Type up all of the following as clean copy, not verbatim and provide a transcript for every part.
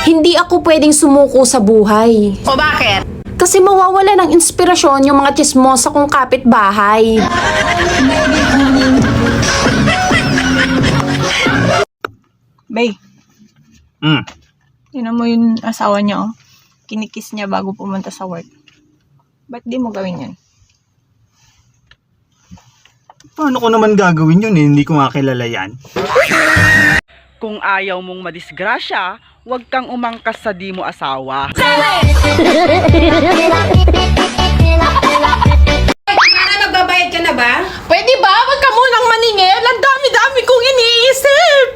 Hindi ako pwedeng sumuko sa buhay. O bakit? Kasi mawawala ng inspirasyon yung mga chismosa kong kapitbahay. Bay, Hmm. tinan mo yung asawa niya, oh. Kinikiss niya bago pumunta sa work. Ba't di mo gawin yan? Paano ko naman gagawin yun eh? Hindi ko nga kilala yan. Kung ayaw mong madisgrasya, huwag kang umangkas sa di mo asawa. Para magbabayad ka na ba? Pwede ba? Wag ka munang maningil. Ang dami-dami kong iniisip.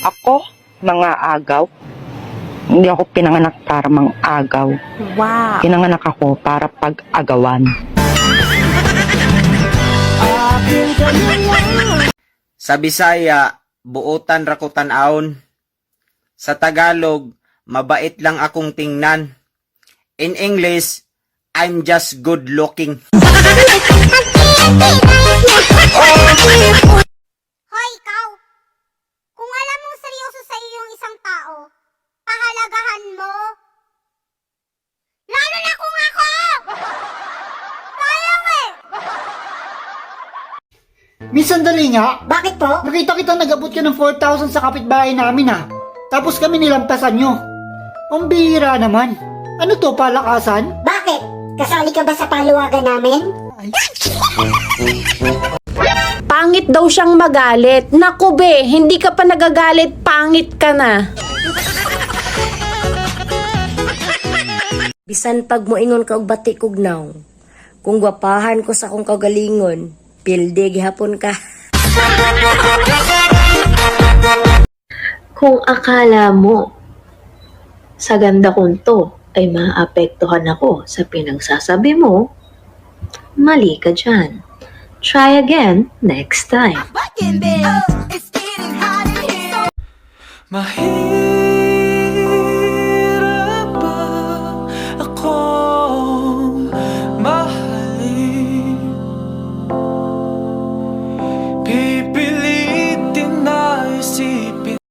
Ako, mga agaw. Hindi ako pinanganak para mang agaw. Wow. Pinanganak ako para pag-agawan. Sa Bisaya, buutan rakutan aon. Sa Tagalog, mabait lang akong tingnan. In English, I'm just good looking. Hoy, ikaw! Kung alam mong seryoso sa'yo yung isang tao, pahalagahan mo. Lalo na kung ako! Sayang eh! Miss, sandali nga. Bakit po? Nakita kita nag-abot ka ng 4,000 sa kapitbahay namin ha. Tapos kami nilampasan nyo. Ang bihira naman. Ano to, palakasan? Bakit? Kasali ka ba sa paluwagan namin? Pangit daw siyang magalit. Naku be, hindi ka pa nagagalit, pangit ka na. Bisan pag moingon ka og bati kugnaw, kung gwapahan ko sa akong kagalingon, pilde gihapon ka. Kung akala mo sa ganda kong to ay maapektuhan ako sa pinagsasabi mo, mali ka dyan. Try again next time. Mahirap